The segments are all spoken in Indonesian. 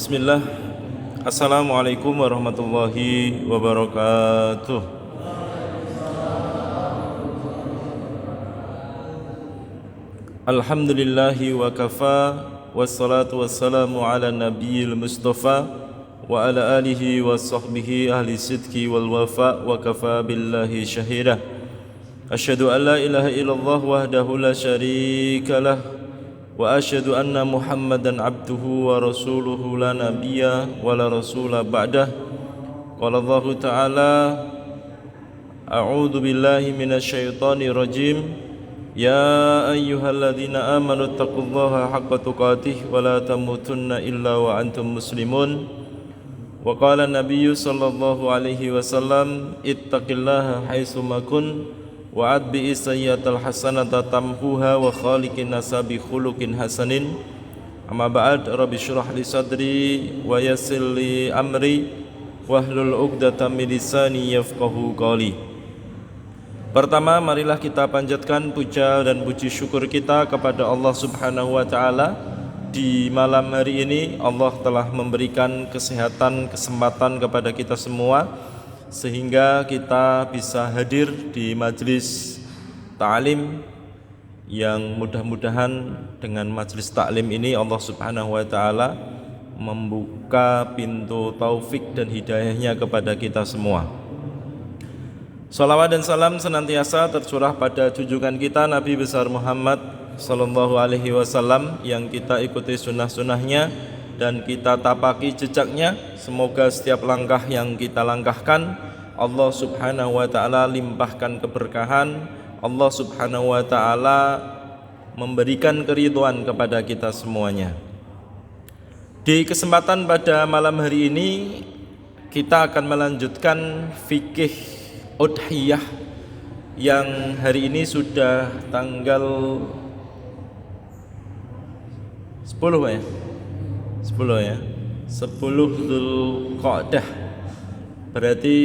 Bismillah. Assalamualaikum warahmatullahi wabarakatuh. Alhamdulillahi wa kafa, wassalatu wassalamu ala nabiyil mustafa wa ala alihi wa sahbihi ahli sidki wal wafa wa kafa billahi syahida. Asyhadu an la ilaha illallah wahdahu la syarika lah wa asyhadu anna Muhammadan abduhu wa rasuluhu la nabiyya wa la rasula ba'dah. Qala Allah ta'ala a'udzu billahi minasyaitonir rajim. Ya ayyuhalladzina amanu taqullaha haqqa tuqatih wa la tamutunna illa wa antum muslimun. Wa qala an-nabiyyu sallallahu alaihi wasallam ittaqillaha haitsu ma kun wa adbi sayyatal hasanata tamhuha wa khaliqin nasa bi khuluqin hasanin. Amma ba'd, rabbi shrah li sadri wa yassir li amri wahlul 'uqdatam min lisani yafqahu qawli. Pertama, marilah kita panjatkan puja dan puji syukur kita kepada Allah Subhanahu wa taala. Di malam hari ini Allah telah memberikan kesehatan, kesempatan kepada kita semua sehingga kita bisa hadir di majelis ta'lim yang mudah-mudahan dengan majelis ta'lim ini Allah Subhanahu wa taala membuka pintu taufik dan hidayahnya kepada kita semua. Salawat dan salam senantiasa tercurah pada junjungan kita Nabi besar Muhammad sallallahu alaihi wasallam yang kita ikuti sunnah-sunnahnya dan kita tapaki jejaknya. Semoga setiap langkah yang kita langkahkan Allah Subhanahu wa taala limpahkan keberkahan, Allah Subhanahu wa taala memberikan keridhaan kepada kita semuanya. Di kesempatan pada malam hari ini kita akan melanjutkan fikih udhiyah yang hari ini sudah tanggal 10 ya. 10 Dzulqa'dah. Berarti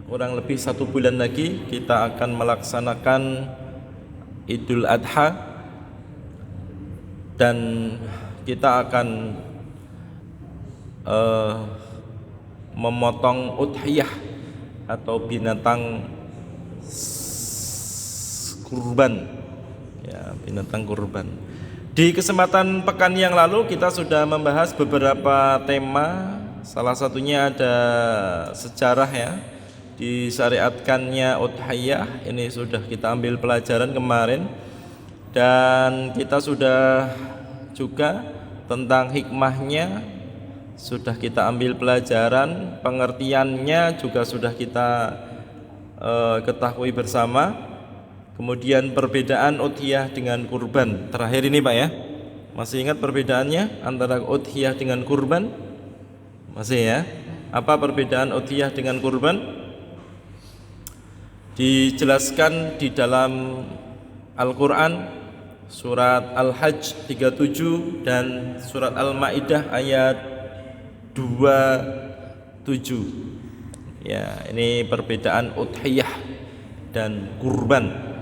kurang lebih 1 bulan lagi kita akan melaksanakan Idul Adha dan kita akan memotong udhiyah atau binatang kurban. Ya, binatang kurban. Di kesempatan pekan yang lalu kita sudah membahas beberapa tema. Salah satunya ada sejarah ya, disyariatkannya udhiyah. Ini sudah kita ambil pelajaran kemarin. Dan kita sudah juga tentang hikmahnya sudah kita ambil pelajaran, pengertiannya juga sudah kita ketahui bersama. Kemudian perbedaan udhiyah dengan kurban. Terakhir ini Pak ya, masih ingat perbedaannya antara udhiyah dengan kurban? Masih ya? Apa perbedaan udhiyah dengan kurban? Dijelaskan di dalam Al-Quran, surat Al-Hajj 37 dan surat Al-Ma'idah ayat 27. Ya, ini perbedaan udhiyah dan kurban.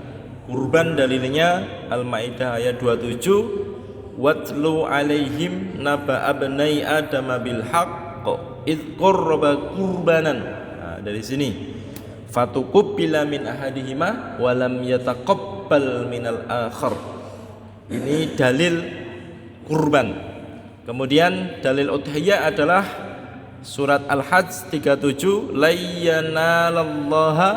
Kurban dalilnya Al-Ma'idah ayat 27, watlu alaihim naba abnai adam bil haqq id qarraba kurbanan. Nah, dari sini fatuqbila min ahadihima wa lam yataqabbal minal akhar. Ini dalil kurban. Kemudian dalil udhiyah adalah surat Al-Hajj 37, layyanalallaha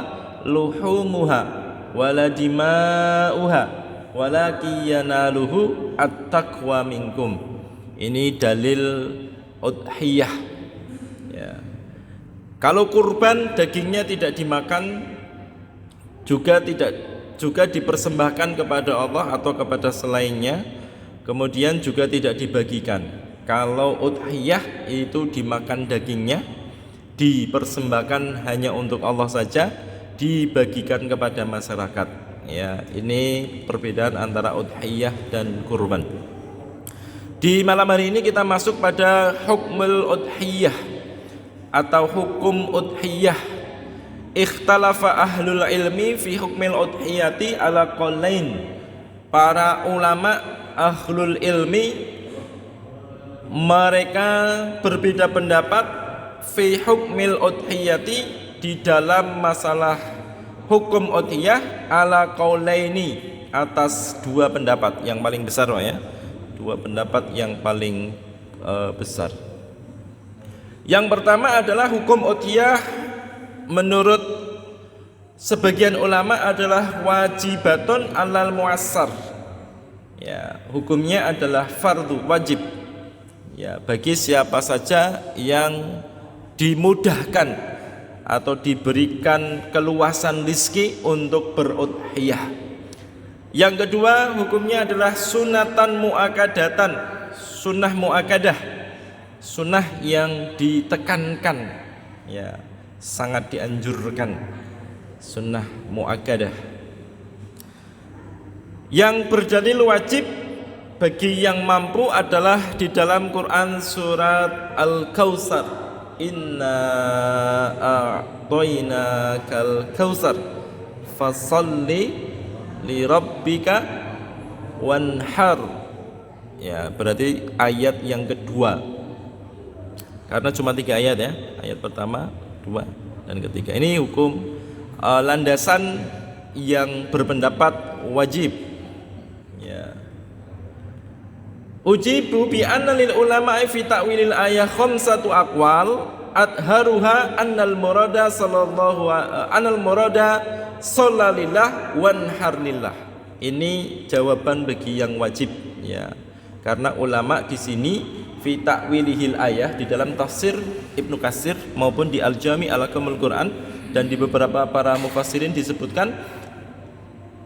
luhumuha wala dima'uha walakin yanaluhu at-taqwa minkum. Ini dalil udhiyah ya. Kalau kurban dagingnya tidak dimakan, juga dipersembahkan kepada Allah atau kepada selainnya, kemudian juga tidak dibagikan. Kalau udhiyah itu dimakan dagingnya, dipersembahkan hanya untuk Allah saja, dibagikan kepada masyarakat. Ya, ini perbedaan antara udhiyah dan kurban. Di malam hari ini kita masuk pada hukmul udhiyah atau hukum udhiyah. Ikhtalafa ahlul ilmi fi hukmil udhiyati ala qaulain. Para ulama ahlul ilmi mereka berbeda pendapat fi hukmil udhiyati, di dalam masalah hukum udhiyah, ala qaulaini, atas dua pendapat yang paling besar Pak ya. Dua pendapat yang paling besar. Yang pertama adalah hukum udhiyah menurut sebagian ulama adalah wajibatun alal muassar. Ya, hukumnya adalah fardu, wajib. Ya, bagi siapa saja yang dimudahkan atau diberikan keluasan rezeki untuk berudhiyah. Yang kedua, hukumnya adalah sunatan muakadatan, sunnah muakadah, sunnah yang ditekankan, ya, sangat dianjurkan, sunnah muakadah. Yang berdalil wajib bagi yang mampu adalah di dalam Quran surat Al-Kautsar, inna a'tainakal kautsar fasalli li rabbika wanhar. Ya, berarti ayat yang kedua. Karena cuma 3 ayat ya. Ayat pertama, 2 dan ketiga. Ini hukum landasan yang berpendapat wajib. Ya. Ujibu bi anna lil ulama'i fi ta'wilil ayah khamsatu aqwal adharuha annal murada sallalillah wanharlillah. Ini jawaban bagi yang wajib ya. Karena ulama di sini fi ta'wilihil ayah, di dalam tafsir Ibnu Katsir maupun di Al-Jami' al-Ahkamul Quran dan di beberapa para mufassirin disebutkan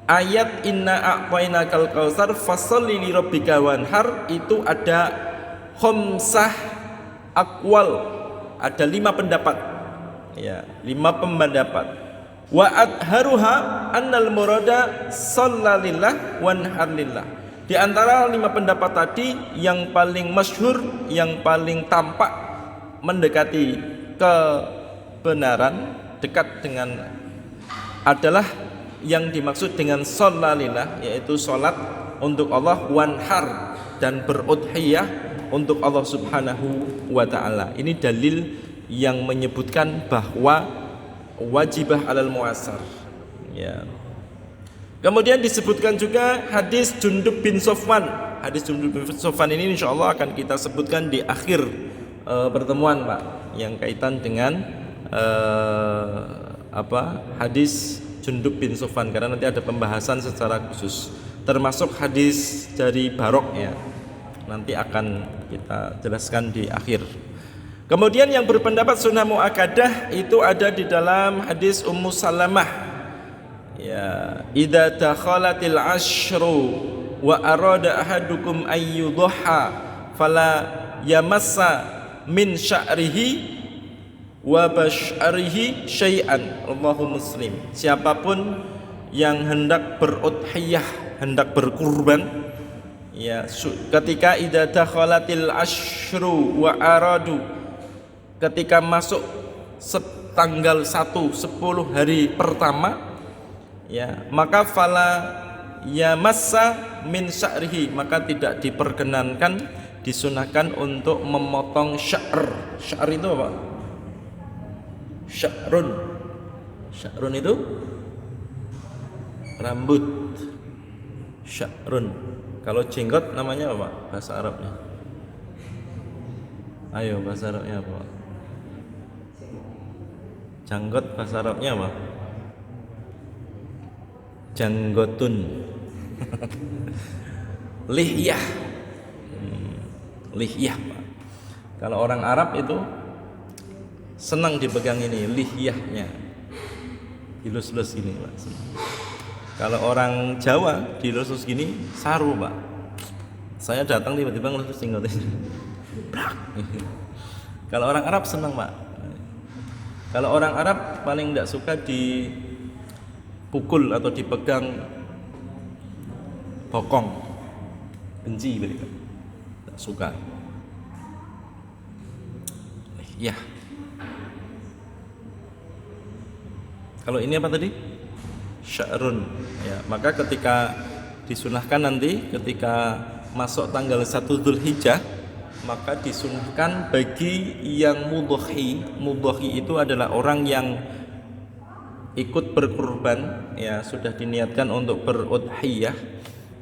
ayat inna a'tainakal kautsar fasholli li rabbika wanhar itu ada khamsah aqwal, ada 5 pendapat ya, 5 pendapat. Wa adharuha annal murada sallalillah wanharlillah. Di antara 5 pendapat tadi yang paling masyhur, yang paling tampak mendekati kebenaran, dekat dengan adalah yang dimaksud dengan shollalillah, yaitu sholat untuk Allah, wanhar, dan berudhiyah untuk Allah subhanahu wa ta'ala. Ini dalil yang menyebutkan bahwa wajibah alal muassar ya. Kemudian disebutkan juga hadis Jundub bin Sofwan. Hadis Jundub bin Sofwan ini insya Allah akan kita sebutkan di akhir pertemuan Pak, yang kaitan dengan hadis Jundub bin Sofwan, karena nanti ada pembahasan secara khusus, termasuk hadis dari Barok ya, nanti akan kita jelaskan di akhir. Kemudian yang berpendapat sunnah muakkadah itu ada di dalam hadis Ummu Salamah ya, idza dakhalatil ashru wa arada ahadukum ayyudha fala yamassa min sya'rihi wa basyarihi syai'an, Allahu Muslim. Siapapun yang hendak berudhiyah, hendak berkurban ya, ketika idza dakhalatil asyru wa aradu, ketika masuk tanggal 1 10 hari pertama ya, maka fala yamassa min sya'rihi, maka tidak diperkenankan, disunahkan untuk memotong sya'r. Sya'r itu apa? Sya'run. Sya'run itu rambut. Sya'run. Kalau jenggot namanya apa bahasa Arabnya? Ayo, bahasa Arabnya apa? Janggot bahasa Arabnya apa? Janggotun. Lihyah. Lihyah Pak. Kalau orang Arab itu senang dipegang ini lihyahnya, dilus-lus gini Pak. Kalau orang Jawa dilus-lus gini saru Pak. Saya datang tiba-tiba ngelus jenggotnya. Kalau orang Arab senang Pak. Kalau orang Arab paling tidak suka dipukul atau dipegang bokong, benci mereka, tidak suka. Ya. Kalau ini apa tadi? Sya'run ya, maka ketika disunahkan nanti ketika masuk tanggal 1 Dzulhijjah maka disunahkan bagi yang mudhahi itu adalah orang yang ikut berkurban, ya sudah diniatkan untuk berudhiyah,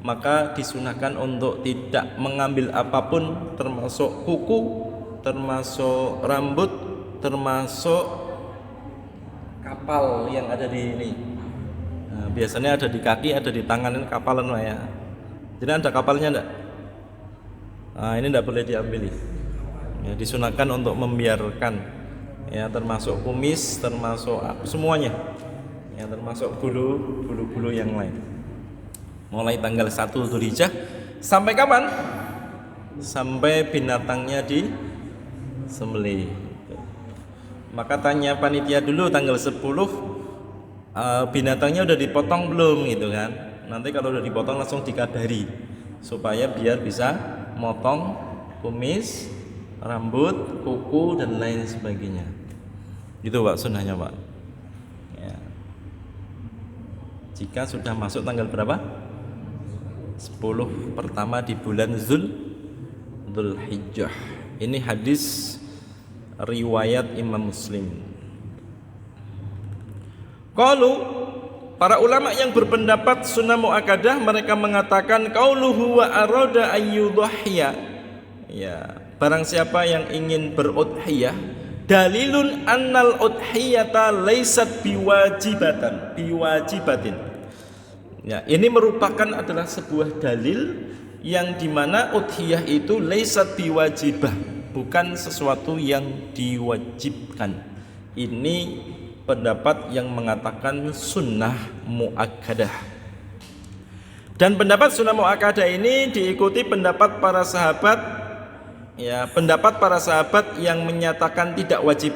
maka disunahkan untuk tidak mengambil apapun termasuk kuku, termasuk rambut, termasuk kapal yang ada di ini. Nah, biasanya ada di kaki, ada di tangan, ini kapalan lah ya. Jadi ada kapalnya enggak? Nah, ini tidak boleh diambil. Ya, disunahkan untuk membiarkan, ya termasuk kumis, termasuk semuanya, ya termasuk bulu yang lain. Mulai tanggal 1 Dzulhijjah sampai kapan? Sampai binatangnya disembelih. Maka tanya panitia dulu tanggal 10 binatangnya udah dipotong belum gitu kan. Nanti kalau udah dipotong langsung dikabari supaya biar bisa motong kumis, rambut, kuku dan lain sebagainya. Itu Pak sunnahnya Pak. Ya. Jika sudah masuk tanggal berapa? 10 pertama di bulan Dzulhijjah. Ini hadis riwayat Imam Muslim. Qalu, para ulama yang berpendapat sunnah muakkadah, mereka mengatakan qauluhu wa arada ayyudhhiya. Ya, barang siapa yang ingin berudhiyah, dalilun annal udhiyata laysat biwajibatin. Ya, ini merupakan adalah sebuah dalil yang dimana udhiyah itu laysat biwajibah, bukan sesuatu yang diwajibkan. Ini pendapat yang mengatakan sunnah muakkadah. Dan pendapat sunnah muakkadah ini diikuti pendapat para sahabat, ya, pendapat para sahabat yang menyatakan tidak wajib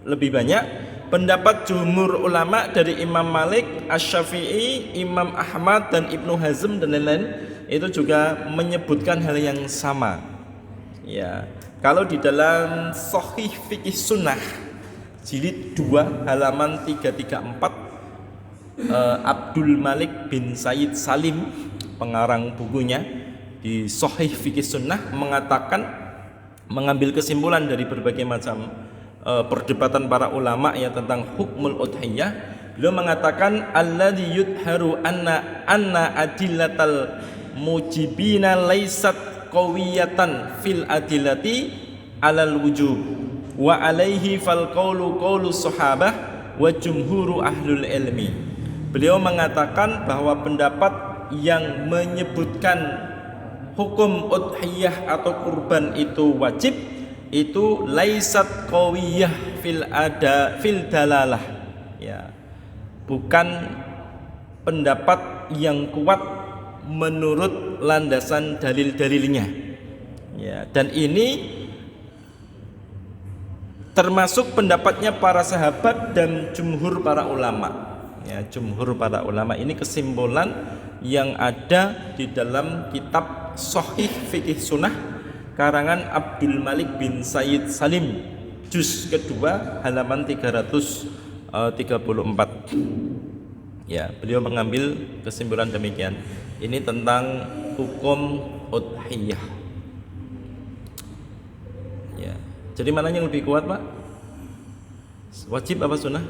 lebih banyak. Pendapat jumhur ulama dari Imam Malik, Asy-Syafi'i, Imam Ahmad dan Ibnu Hazm dan lain-lain itu juga menyebutkan hal yang sama. Ya, kalau di dalam Shahih Fiqih Sunnah jilid 2 halaman 334, Abdul Malik bin Sayyid Salim, pengarang bukunya di Shahih Fiqih Sunnah, mengatakan, mengambil kesimpulan dari berbagai macam perdebatan para ulama ya tentang hukmul udhiyah. Beliau mengatakan alladzi yudharu anna adillatal mujibina laysat qawiyatan fil adillati alal wujub wa alaihi fal qawlu qawlu sahabah wa jumhuru ahlul ilmi. Beliau mengatakan bahwa pendapat yang menyebutkan hukum udhiyah atau kurban itu wajib itu laisat qawiyah fil dalalah, ya, bukan pendapat yang kuat menurut landasan dalil-dalilnya, ya. Dan ini termasuk pendapatnya para sahabat dan jumhur para ulama, ya. Jumhur para ulama ini kesimpulan yang ada di dalam kitab Shahih Fiqih Sunnah karangan Abdul Malik bin Sayyid Salim, juz kedua halaman 334. Ya, beliau mengambil kesimpulan demikian. Ini tentang hukum udhiyah. Ya. Jadi mana yang lebih kuat, Pak? Wajib apa sunnah?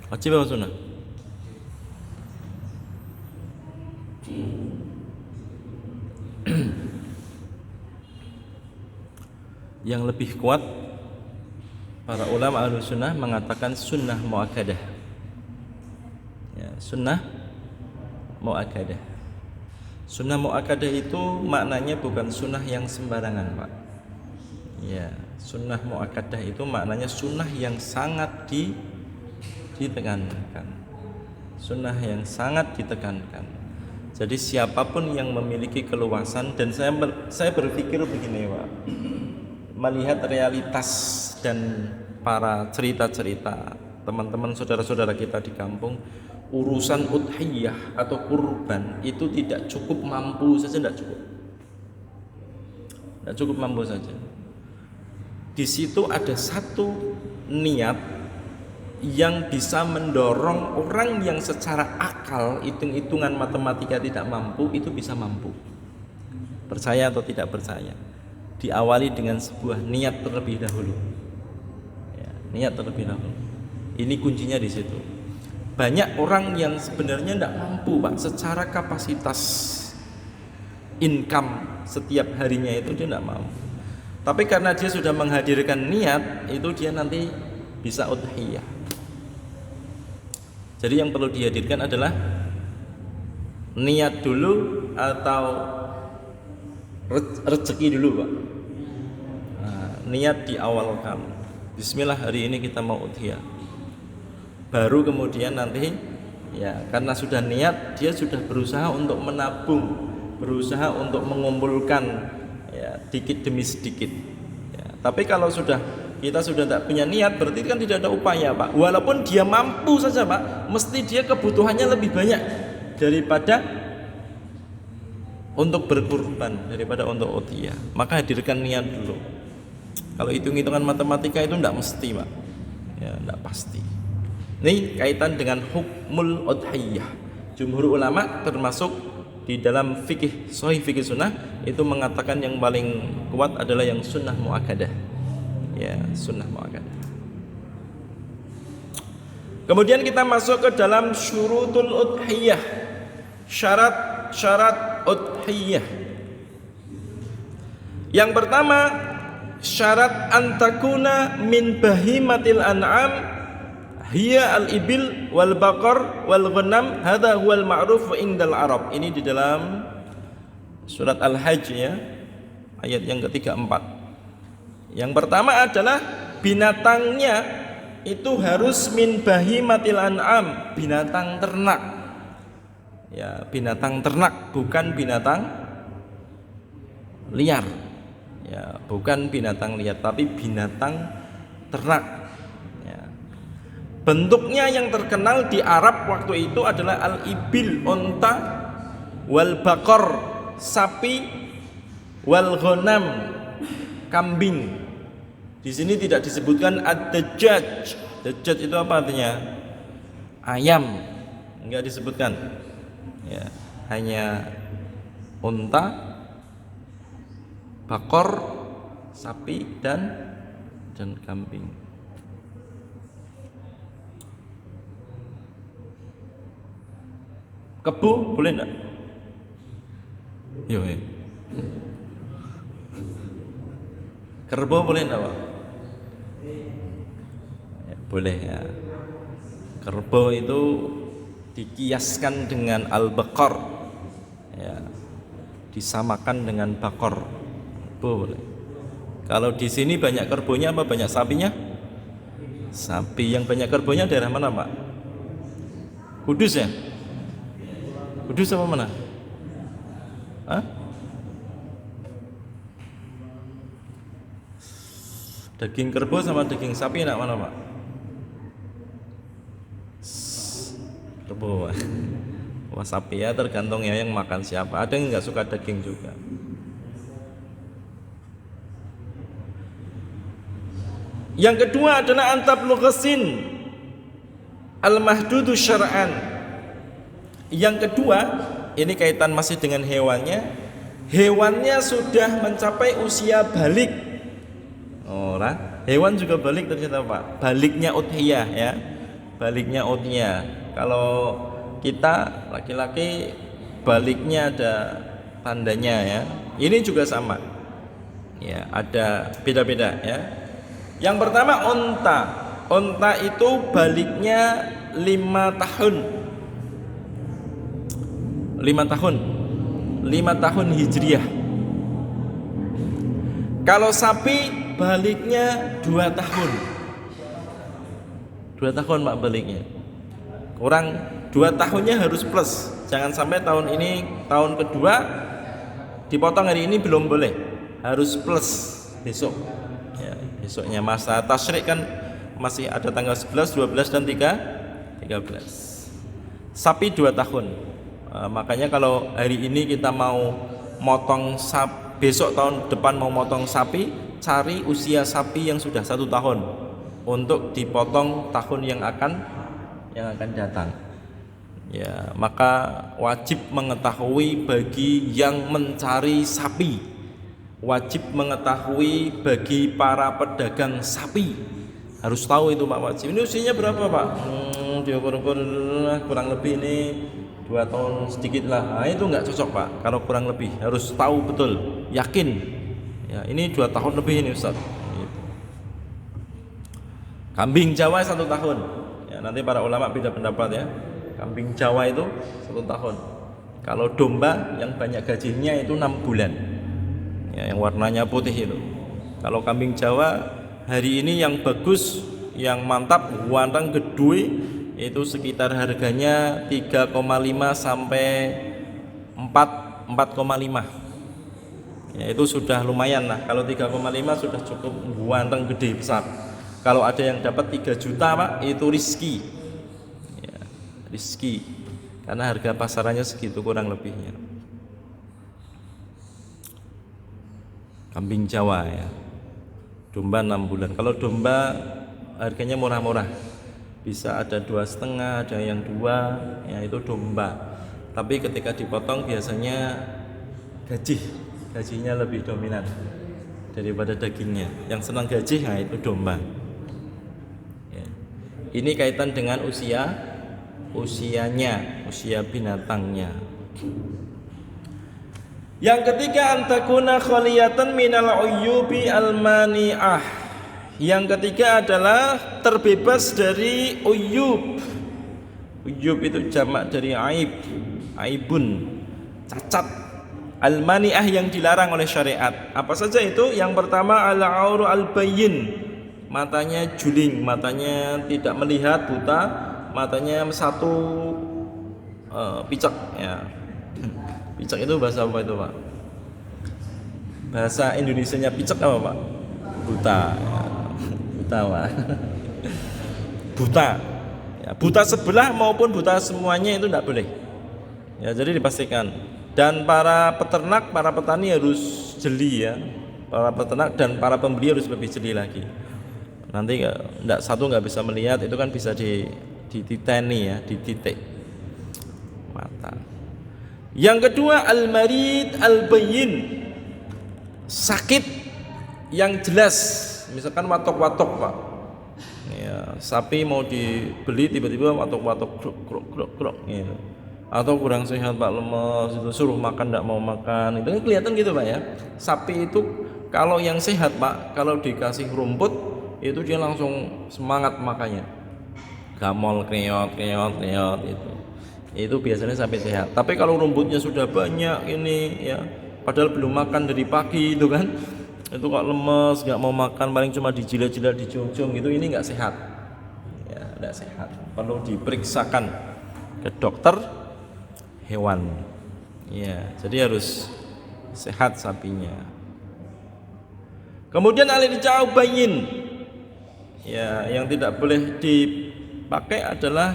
Wajib apa sunnah? Yang lebih kuat, para ulama Ahlussunnah mengatakan sunnah muakkadah. Ya, sunnah muakkadah. Sunnah muakkadah itu maknanya bukan sunnah yang sembarangan, Pak. Ya, sunnah muakkadah itu maknanya sunnah yang sangat ditekankan. Sunnah yang sangat ditekankan. Jadi siapapun yang memiliki keluasan, dan saya berpikir begini, Pak, melihat realitas dan para cerita-cerita teman-teman saudara-saudara kita di kampung, urusan udhiyah atau kurban itu tidak cukup mampu saja, tidak cukup mampu saja. Di situ ada satu niat yang bisa mendorong orang yang secara akal, hitung-hitungan matematika tidak mampu, itu bisa mampu. Percaya atau tidak percaya, diawali dengan sebuah niat terlebih dahulu. Ya, niat terlebih dahulu. Ini kuncinya di situ. Banyak orang yang sebenarnya tidak mampu, Pak, secara kapasitas income setiap harinya itu dia tidak mampu. Tapi karena dia sudah menghadirkan niat, itu dia nanti bisa udhiyah. Jadi yang perlu dihadirkan adalah niat dulu atau rezeki dulu, Pak. Nah, niat di awal kamu. Bismillah, hari ini kita mau udhiyah. Baru kemudian nanti ya karena sudah niat, dia sudah berusaha untuk menabung, berusaha untuk mengumpulkan ya sedikit demi sedikit. Ya, tapi kalau kita sudah tidak punya niat, berarti kan tidak ada upaya, Pak. Walaupun dia mampu saja, Pak, mesti dia kebutuhannya lebih banyak daripada untuk berkurban, daripada untuk udhiyah. Maka hadirkan niat dulu. Kalau hitung-hitungan matematika itu tidak mesti, Pak. Ya, tidak pasti. Ini kaitan dengan hukmul udhiyah. Jumhur ulama termasuk di dalam fikih sahih fikih sunnah itu mengatakan yang paling kuat adalah yang sunnah muakkadah. Ya, sunnah muakkadah. Kemudian kita masuk ke dalam syurutul udhiyah. Syarat udhiyah. Yang pertama, syarat antakuna min bahimatil an'am hiya al-ibil wal baqar wal ghanam, hadza huwal ma'ruf indal Arab. Ini di dalam surat Al-Hajj ya, ayat yang ke-34. Yang pertama adalah binatangnya itu harus min bahimatil an'am, binatang ternak. Ya, binatang ternak, bukan binatang liar. Ya, bukan binatang liar, tapi binatang ternak. Bentuknya yang terkenal di Arab waktu itu adalah al-ibil, unta, wal bakor, sapi, wal ghanam, kambing. Di sini tidak disebutkan ad-dajjaj. Dajjaj itu apa artinya? Ayam. Enggak disebutkan. Ya, hanya unta, bakor, sapi dan kambing. Kebu boleh enggak? Yo. Kerbau boleh enggak, Pak? Ya, boleh ya. Kerbau itu dikiaskan dengan al-baqar. Ya. Disamakan dengan bakor. Boleh. Kalau di sini banyak kerbaunya apa banyak sapinya? Sapi. Yang banyak kerbaunya daerah mana, Pak? Kudus ya? Kudus apa mana? Hah? Daging kerbau sama daging sapi enak mana, Pak? Kerbau. Wah, sapi ya tergantung ya yang makan siapa. Ada yang nggak suka daging juga. Yang kedua adalah antablughasin al-mahdudu syar'an. Yang kedua, ini kaitan masih dengan hewannya. Hewannya sudah mencapai usia balik. Hewan juga balik ternyata, Pak. Baliknya udhiyah ya. Baliknya udhiyah. Kalau kita laki-laki baliknya ada tandanya ya. Ini juga sama. Ya, ada beda-beda ya. Yang pertama unta. Unta itu baliknya 5 tahun. 5 tahun hijriah. Kalau sapi baliknya 2 tahun. 2 tahun, Pak, baliknya. Kurang 2 tahunnya harus plus. Jangan sampai tahun ini tahun kedua dipotong hari ini belum boleh. Harus plus besok. Ya, besoknya masa tasyrik kan masih ada tanggal 11, 12 dan 13. Sapi 2 tahun. Makanya kalau hari ini kita mau motong sapi, besok tahun depan mau motong sapi, cari usia sapi yang sudah 1 tahun. untuk dipotong tahun yang akan datang. Ya, maka wajib mengetahui bagi yang mencari sapi, wajib mengetahui bagi para pedagang sapi, harus tahu itu Pak wajib. Ini usianya berapa Pak? Diukur-ukur kurang lebih ini 2 tahun sedikit lah. Nah, itu nggak cocok Pak. Kalau kurang lebih harus tahu betul, yakin. Ya, ini 2 tahun lebih ini Ustaz. Gitu. Kambing Jawa 1 tahun. Ya, nanti para ulama beda pendapat ya. Kambing Jawa itu 1 tahun. Kalau domba yang banyak gajinya itu 6 bulan. Ya, yang warnanya putih itu. Kalau kambing Jawa hari ini yang bagus, yang mantap, wantang gedui itu sekitar harganya 3,5 sampai 4,5. Ya, itu sudah lumayan lah. Kalau 3,5 sudah cukup wantang gede besar. Kalau ada yang dapat 3 juta Pak, itu rizki. Ya, rizki. Karena harga pasarannya segitu kurang lebihnya. Kambing Jawa ya. Domba 6 bulan. Kalau domba harganya murah-murah. Bisa ada 2,5, ada yang 2, ya itu domba. Tapi ketika dipotong biasanya gajinya lebih dominan daripada dagingnya. Yang senang gaji, nah itu domba. Ya. Ini kaitan dengan usianya, usia binatangnya. Yang ketiga, antakuna khaliyatan minal uyubi almani'ah. Yang ketiga adalah terbebas dari uyub. Uyub itu jamak dari aib, aibun, cacat. Al-mani'ah yang dilarang oleh syariat. Apa saja itu? Yang pertama al-auru al-bayyin. Matanya juling, matanya tidak melihat, buta, matanya satu picak ya. Picak itu bahasa apa itu, Pak? Bahasa Indonesianya picak apa, Pak? Buta. Ya. Buta, Pak. Buta. Ya, buta sebelah maupun buta semuanya itu tidak boleh. Ya, jadi dipastikan. Dan para peternak, para petani harus jeli ya. Para peternak dan para pembeli harus lebih jeli lagi. Nanti nggak bisa melihat, itu kan bisa dititeni ya, dititik mata. Yang kedua al-marid al-bayyin. Sakit yang jelas. Misalkan watok-watok Pak. Ya, sapi mau dibeli tiba-tiba watok-watok krok gitu. Atau kurang sehat Pak, lemes, itu suruh makan enggak mau makan. Itu kan kelihatan gitu Pak ya. Sapi itu kalau yang sehat Pak, kalau dikasih rumput itu dia langsung semangat makannya. Gamol kreot itu. Itu biasanya sapi sehat. Tapi kalau rumputnya sudah banyak ini ya, padahal belum makan dari pagi itu kan, itu kok lemes, nggak mau makan, paling cuma dijilat-jilat, dijunjung gitu, ini nggak sehat. Ya, nggak sehat. Perlu diperiksakan ke dokter hewan. Ya, jadi harus sehat sapinya. Kemudian al-irja'u bayyin. Ya, yang tidak boleh dipakai adalah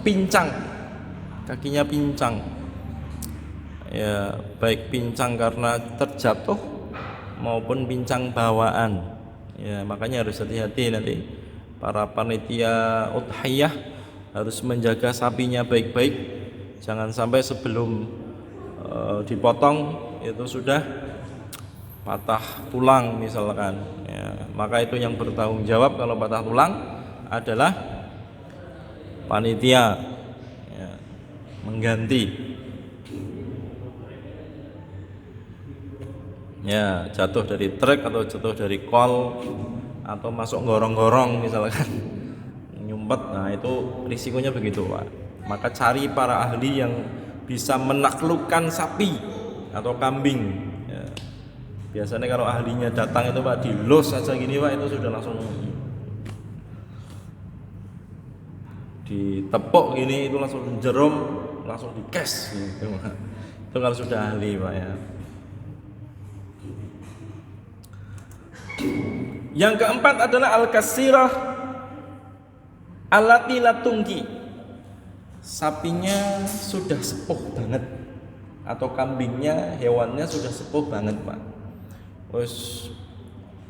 pincang. Kakinya pincang. Ya, baik pincang karena terjatuh maupun pincang bawaan. Ya, makanya harus hati-hati nanti para panitia udhiyah harus menjaga sapinya baik-baik. Jangan sampai sebelum dipotong itu sudah patah tulang misalkan. Ya, maka itu yang bertanggung jawab kalau patah tulang adalah panitia ya, mengganti. Ya, jatuh dari truk atau jatuh dari kol atau masuk gorong-gorong misalkan nyumpet, nah itu risikonya begitu Pak. Maka cari para ahli yang bisa menaklukkan sapi atau kambing ya. Biasanya kalau ahlinya datang itu Pak, dilos saja gini Pak, itu sudah langsung ditepuk gini, itu langsung jerom, langsung dikes gitu. Itu kalau sudah ahli Pak ya. Yang keempat adalah al-kasirah allati la tungki. Sapinya sudah sepuh banget atau kambingnya, hewannya sudah sepuh banget Pak. Terus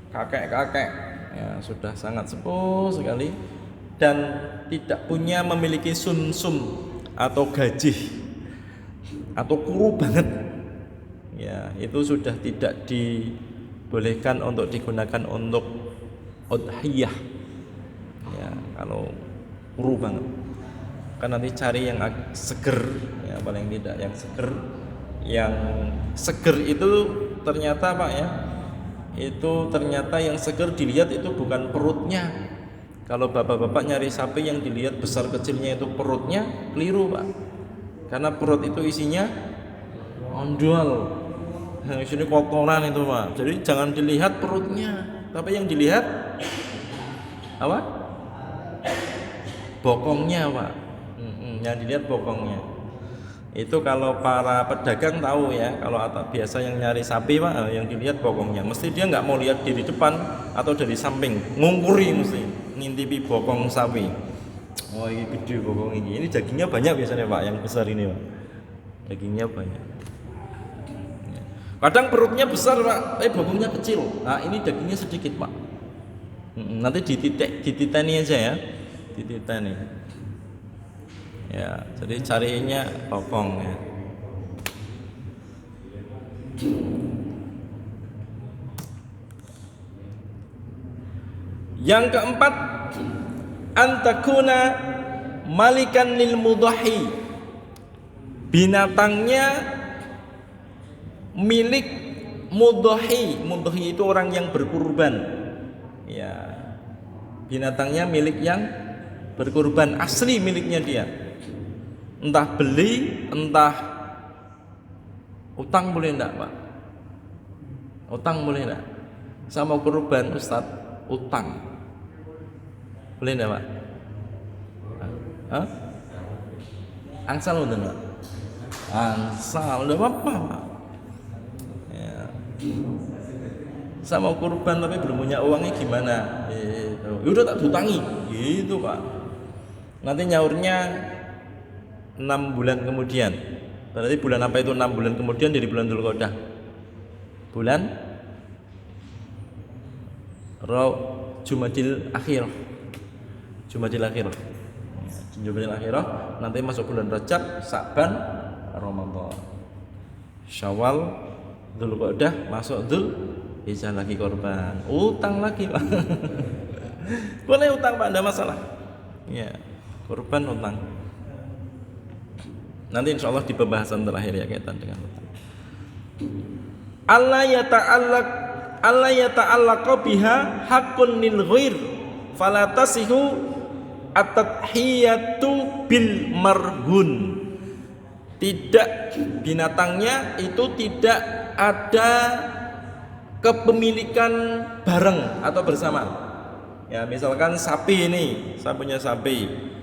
kakek-kakek ya, sudah sangat sepuh sekali dan tidak memiliki sumsum atau gajih atau kuru banget, ya itu sudah tidak dibolehkan untuk digunakan untuk udhiyah. Ya, kalau kuru banget, kan nanti cari yang seger, ya paling tidak yang seger. Yang seger itu ternyata Pak ya, itu ternyata yang seger dilihat itu bukan perutnya. Kalau bapak-bapak nyari sapi yang dilihat besar kecilnya itu perutnya, keliru Pak. Karena perut itu isinya ondol, isinya kotoran itu Pak. Jadi jangan dilihat perutnya, tapi yang dilihat apa? Bokongnya Pak. Yang dilihat bokongnya. Itu kalau para pedagang tahu ya, kalau biasa yang nyari sapi Pak, yang dilihat bokongnya. Mesti dia nggak mau lihat dari depan atau dari samping, ngungkuri mesti, ngintipi bokong sapi. Oh ini gede bokong ini dagingnya banyak biasanya Pak, yang besar ini Pak. Dagingnya banyak. Kadang perutnya besar Pak, bokongnya kecil. Nah ini dagingnya sedikit Pak. Nanti dititeni aja ya, dititeni. Ya, jadi carinya bokong ya. Yang keempat, antakuna malikan lil mudhahi. Binatangnya milik mudhahi. Mudhahi itu orang yang berkurban. Ya. Binatangnya milik yang berkurban, asli miliknya dia. Entah beli, entah utang boleh enggak Pak? Utang boleh enggak? Sama kurban Ustadz, utang boleh enggak Pak? Hah? Angsal udah enggak? Angsal udah apa Pak? Ya. Sama kurban tapi belum punya uangnya gimana? Gitu. Udah tak dutangi, gitu Pak. Nanti nyaurnya 6 bulan kemudian. Berarti bulan apa itu 6 bulan kemudian dari bulan Dzulqa'dah? Bulan Jumadil Akhir. Jumadil Akhir. Jumadil Akhir nanti masuk bulan Rajab, Sa'ban, Ramadan. Syawal, Dzulqa'dah, masuk Dzulhijjah lagi korban. Utang lagi Pak. Boleh utang Pak, enggak masalah. Ya, korban utang. Nanti insya Allah di pembahasan terakhir ya kaitan dengan utang. Allah yata'allaqa biha haqqun lil ghair fala tasihu at-tadhiyatu bil marhun. Tidak, binatangnya itu tidak ada kepemilikan bareng atau bersama. Ya, misalkan sapi ini, saya punya sapi.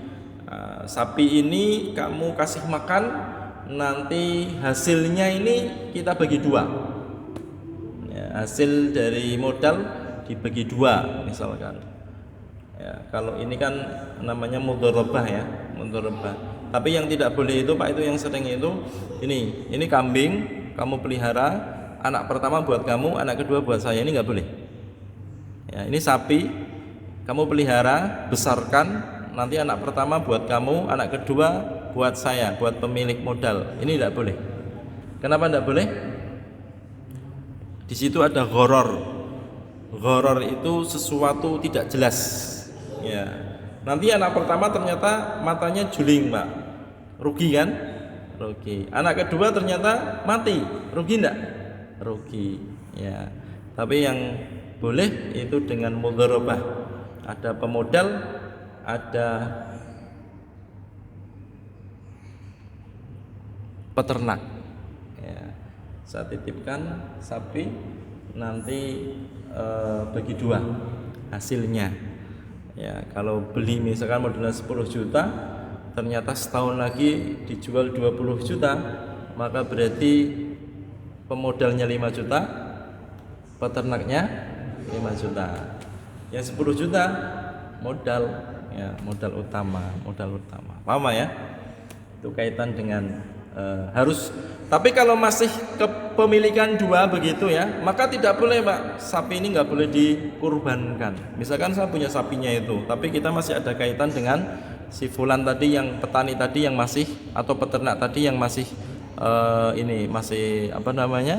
Sapi ini kamu kasih makan, nanti hasilnya ini kita bagi dua. Ya, hasil dari modal dibagi dua misalkan. Ya, kalau ini kan namanya mudharabah ya, mudharabah. Tapi yang tidak boleh itu Pak, itu yang sering itu ini kambing kamu pelihara, anak pertama buat kamu, anak kedua buat saya, ini nggak boleh. Ya, ini sapi kamu pelihara, besarkan. Nanti anak pertama buat kamu, anak kedua buat saya, buat pemilik modal. Ini tidak boleh. Kenapa tidak boleh? Di situ ada gharar. Gharar itu sesuatu tidak jelas. Ya. Nanti anak pertama ternyata matanya juling, Pak. Rugi kan? Rugi. Anak kedua ternyata mati. Rugi enggak? Rugi. Ya. Tapi yang boleh itu dengan mudharabah. Ada pemodal, ada peternak. Ya, saya titipkan sapi, nanti bagi dua hasilnya. Ya, kalau beli misalkan modalnya 10 juta, ternyata setahun lagi dijual 20 juta, maka berarti pemodalnya 5 juta, peternaknya 5 juta. Yang 10 juta modal, ya modal utama. Paham ya? Itu kaitan dengan Harus. Tapi kalau masih kepemilikan dua begitu ya, maka tidak boleh Pak, sapi ini nggak boleh dikurbankan. Misalkan saya punya sapinya itu, tapi kita masih ada kaitan dengan si fulan tadi, yang petani tadi yang masih, atau peternak tadi yang masih ini masih apa namanya,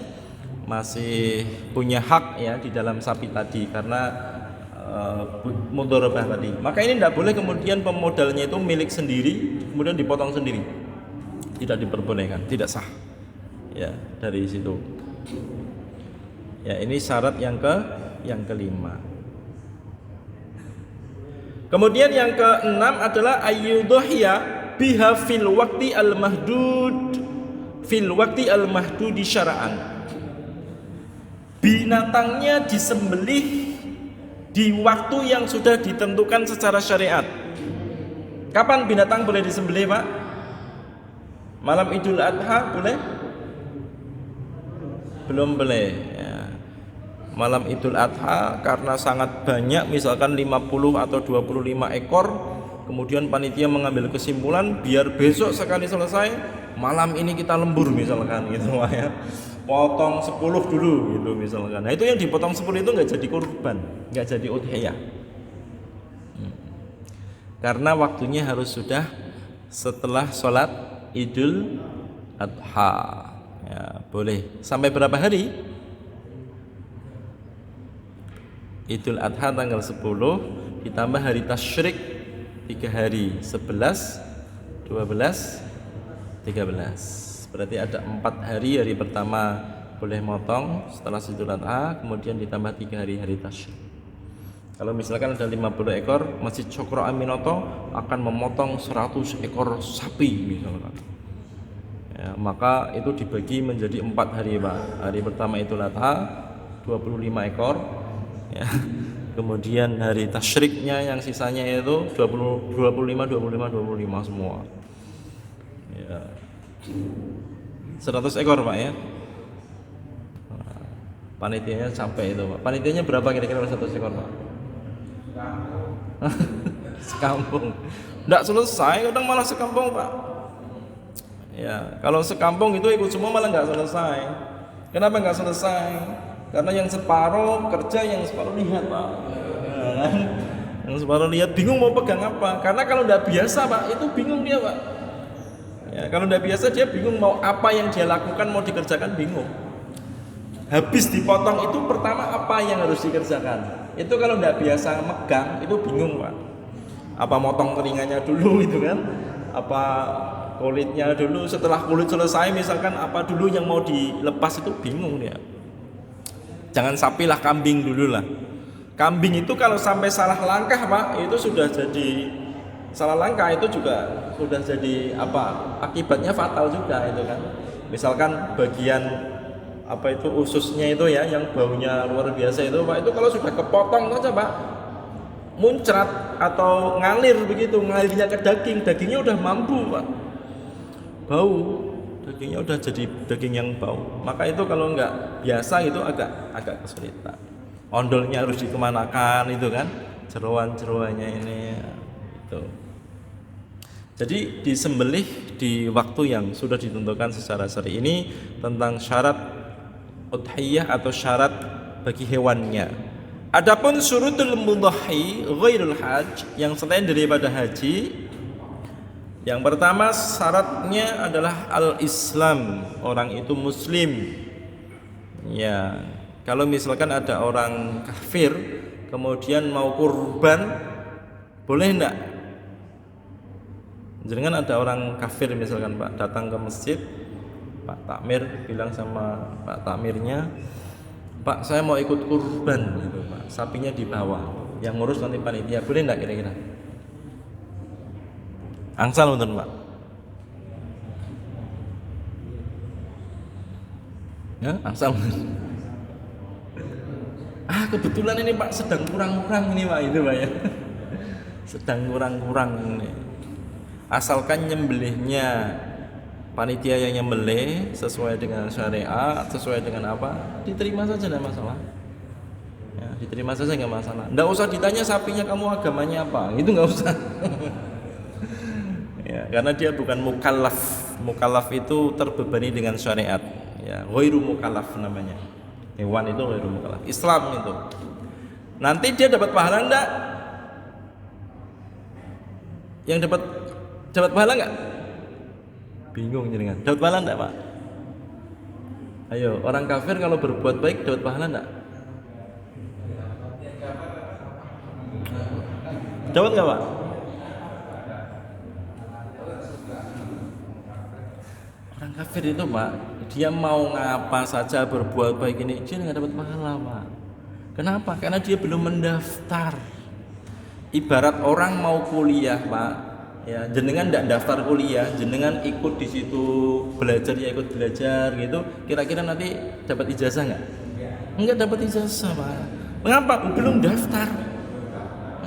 masih punya hak ya di dalam sapi tadi karena mudharabah tadi. Maka ini tidak boleh kemudian pemodalnya itu milik sendiri kemudian dipotong sendiri, tidak diperbolehkan, tidak sah. Ya, dari situ. Ya, ini syarat yang kelima. Kemudian yang keenam adalah ayyudhiya biha fil waqti al mahdud, fil waqti al mahdudi syara'an. Binatangnya disembelih di waktu yang sudah ditentukan secara syariat. Kapan binatang boleh disembelih, Pak? Malam Idul Adha boleh? Belum boleh ya. Malam Idul Adha karena sangat banyak, misalkan 50 atau 25 ekor, kemudian panitia mengambil kesimpulan biar besok sekali selesai, malam ini kita lembur misalkan gitu ya. Potong 10 dulu gitu misalkan. Nah, itu yang dipotong 10 itu enggak jadi kurban, enggak jadi udhiyah. Karena waktunya harus sudah setelah sholat Idul Adha. Ya, boleh. Sampai berapa hari? Idul Adha tanggal 10 ditambah hari tasyrik 3 hari, 11, 12, 13. Berarti ada 4 hari. Hari pertama boleh motong setelah Idul Adha, kemudian ditambah 3 hari hari tasyrik. Kalau misalkan ada 50 ekor, Masjid Cokro Aminoto akan memotong 100 ekor sapi misalkan. Ya, maka itu dibagi menjadi 4 hari, Pak. Hari pertama Idul Adha 25 ekor ya. Kemudian hari tasyriknya yang sisanya itu 25 semua. Ya. 100 ekor, Pak ya. Nah, panitianya sampai itu, Pak. Panitianya berapa kira-kira 100 ekor, Pak? Sekampung. Enggak selesai, kadang malah sekampung, Pak. Ya, kalau sekampung itu ikut semua malah nggak selesai. Kenapa nggak selesai? Karena yang separuh kerja, yang separuh lihat, Pak. Ya, yang separuh lihat bingung mau pegang apa. Karena kalau nggak biasa, Pak, itu bingung dia, Pak. Ya, kalau nggak biasa dia bingung mau apa yang dia lakukan, mau dikerjakan bingung. Habis dipotong itu pertama apa yang harus dikerjakan. Itu kalau nggak biasa megang itu bingung, Pak. Apa motong telinganya dulu itu kan? Apa kulitnya dulu, setelah kulit selesai misalkan apa dulu yang mau dilepas, itu bingung dia. Jangan sapi lah, kambing dulu lah. Kambing itu kalau sampai salah langkah, Pak, itu sudah jadi salah langkah, itu juga sudah jadi apa, akibatnya fatal juga itu kan. Misalkan bagian apa itu ususnya itu ya, yang baunya luar biasa itu, Pak, itu kalau sudah kepotong saja, Pak, muncrat atau ngalir begitu, ngalirnya ke daging, dagingnya udah mampu, Pak, bau, dagingnya udah jadi daging yang bau. Maka itu kalau nggak biasa itu agak kesulitan. Ondolnya harus dikemanakan itu kan, jeroan-jeroannya ini itu. Jadi disembelih di waktu yang sudah ditentukan secara syar'i. Ini tentang syarat udhiyah atau syarat bagi hewannya. Adapun syurutul mudhahi ghairul hajj, yang selain daripada haji, yang pertama syaratnya adalah al-Islam, orang itu muslim. Ya, kalau misalkan ada orang kafir kemudian mau kurban, boleh enggak? Jangan ada orang kafir misalkan, Pak, datang ke masjid, Pak Takmir bilang sama Pak Takmirnya, Pak, saya mau ikut kurban gitu, Pak. Sapinya dibawa, yang ngurus nanti panitia. Boleh enggak kira-kira? Angsal untuk Pak. Ya, angsal. Kebetulan ini Pak sedang kurang-kurang ini, Pak, itu, Pak ya. Sedang kurang-kurang ini. Asalkan nyembelihnya panitia yang nyembelih sesuai dengan syariat, sesuai dengan apa, diterima saja, tidak masalah. Ya, diterima saja, nggak masalah. Nggak usah ditanya sapinya kamu agamanya apa, itu nggak usah. Ya, karena dia bukan mukallaf Mukallaf itu terbebani dengan syariat. Ya, ghairu mukallaf namanya. Hewan itu ghairu mukallaf. Islam itu. Nanti dia dapat pahala enggak? Yang dapat pahala enggak? Bingung jenengan. Dapat pahala enggak, Pak? Ayo, orang kafir kalau berbuat baik dapat pahala enggak? Dapat enggak, Pak? Orang kafir itu, Pak, dia mau ngapa saja berbuat baik ini, dia enggak dapat pahala, Pak. Kenapa? Karena dia belum mendaftar. Ibarat orang mau kuliah, Pak. Ya, jenengan enggak daftar kuliah, jenengan ikut di situ belajar ya ikut belajar gitu. Kira-kira nanti dapat ijazah enggak? Enggak dapat ijazah, Pak. Mengapa? Belum daftar.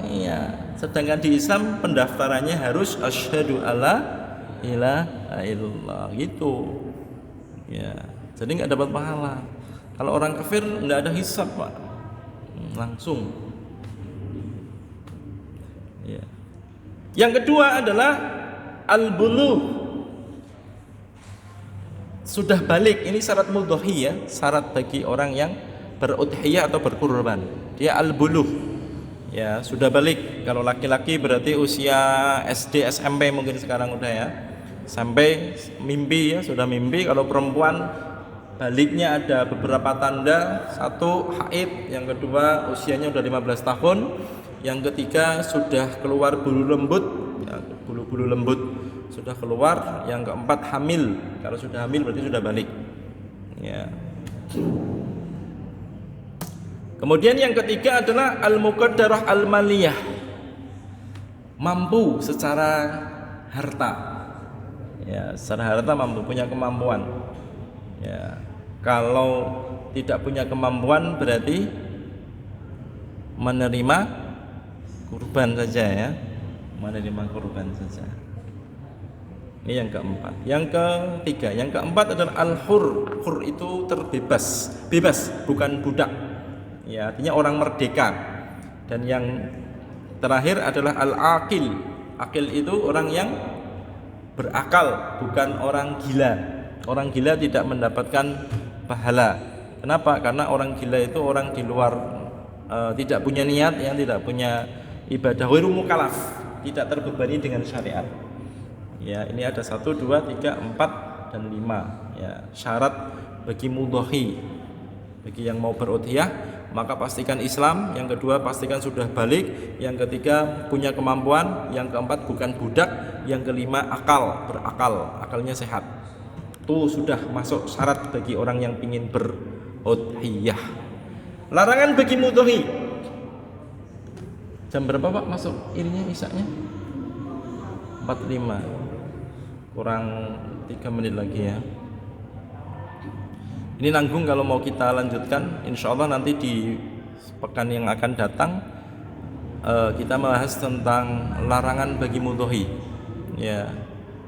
Iya. Sedangkan di Islam pendaftarannya harus asyhadu alla ilaha illallah gitu. Ya. Jadi enggak dapat pahala. Kalau orang kafir enggak ada hisab, Pak. Langsung. Ya. Yang kedua adalah al-bulugh. Sudah balik, ini syarat mudhahi ya, syarat bagi orang yang berudhiyah atau berkurban. Dia al-bulugh. Ya, sudah balik. Kalau laki-laki berarti usia SD, SMP mungkin sekarang udah ya. Sampai mimpi ya, sudah mimpi. Kalau perempuan baliknya ada beberapa tanda. Satu, haid. Yang kedua, usianya udah 15 tahun. Yang ketiga, sudah keluar bulu lembut ya, bulu-bulu lembut sudah keluar. Yang keempat, hamil. Kalau sudah hamil berarti sudah balik ya. Kemudian yang ketiga adalah al-muqaddarah al-maliyah, mampu secara harta ya, secara harta mampu, punya kemampuan ya. Kalau tidak punya kemampuan berarti menerima kurban saja ya, menerima kurban saja. Ini yang keempat. Yang ketiga, yang keempat adalah al-hur. Hur itu terbebas, bebas, bukan budak. Ya, artinya orang merdeka. Dan yang terakhir adalah al-aqil. Aqil itu orang yang berakal, bukan orang gila. Orang gila tidak mendapatkan pahala. Kenapa? Karena orang gila itu orang di luar, tidak punya niat, yang tidak punya ibadah, ghairu mukallaf, tidak terbebani dengan syariat. Ya, ini ada 1, 2, 3, 4 dan 5 ya, syarat bagi mudhahi. Bagi yang mau berudhiyah, maka pastikan Islam. Yang kedua, pastikan sudah balik. Yang ketiga, punya kemampuan. Yang keempat, bukan budak. Yang kelima, akal, berakal, akalnya sehat. Itu sudah masuk syarat bagi orang yang ingin berudhiyah. Larangan bagi mudhahi. Jam berapa, Pak, masuk ininya isaknya? 45. Kurang 3 menit lagi ya. Ini nanggung kalau mau kita lanjutkan. Insya Allah nanti di pekan yang akan datang kita bahas tentang larangan bagi mudhahi. Ya,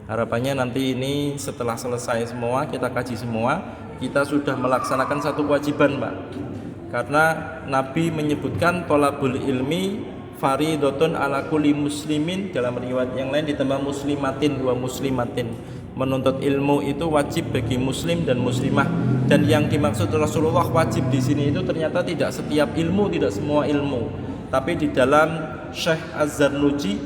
harapannya nanti ini setelah selesai semua, kita kaji semua, kita sudah melaksanakan satu kewajiban, Pak. Karena Nabi menyebutkan thalabul ilmi faridotun ala kulli muslimin, dalam riwayat yang lain ditambah muslimatin, 2 muslimatin. Menuntut ilmu itu wajib bagi muslim dan muslimah. Dan yang dimaksud Rasulullah wajib di sini itu ternyata tidak setiap ilmu, tidak semua ilmu. Tapi di dalam Syekh Az-Zarnuji,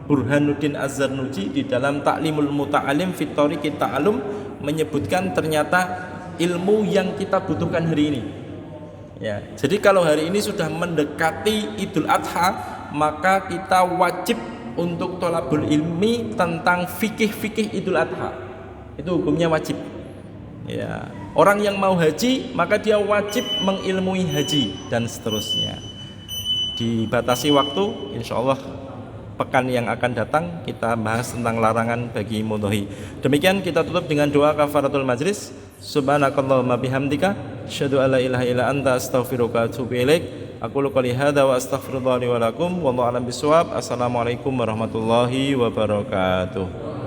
Burhanuddin Az-Zarnuji, di dalam Ta'limul Muta'alim fi Thariqit Ta'allum menyebutkan ternyata ilmu yang kita butuhkan hari ini. Ya, jadi kalau hari ini sudah mendekati Idul Adha, maka kita wajib untuk thalabul ilmi tentang fikih-fikih Idul Adha. Itu hukumnya wajib. Ya, orang yang mau haji maka dia wajib mengilmui haji dan seterusnya. Dibatasi waktu, insya Allah pekan yang akan datang kita bahas tentang larangan bagi mudhahi. Demikian kita tutup dengan doa kafaratul majlis. Subhanakallahumma bihamdika asyhadu an la ilaha illa anta astaghfiruka wa atubu ilaik. Aqulu qouli hadza wa astaghfirullah li wa lakum wallahu a'lam bissawab. Assalamualaikum warahmatullahi wabarakatuh.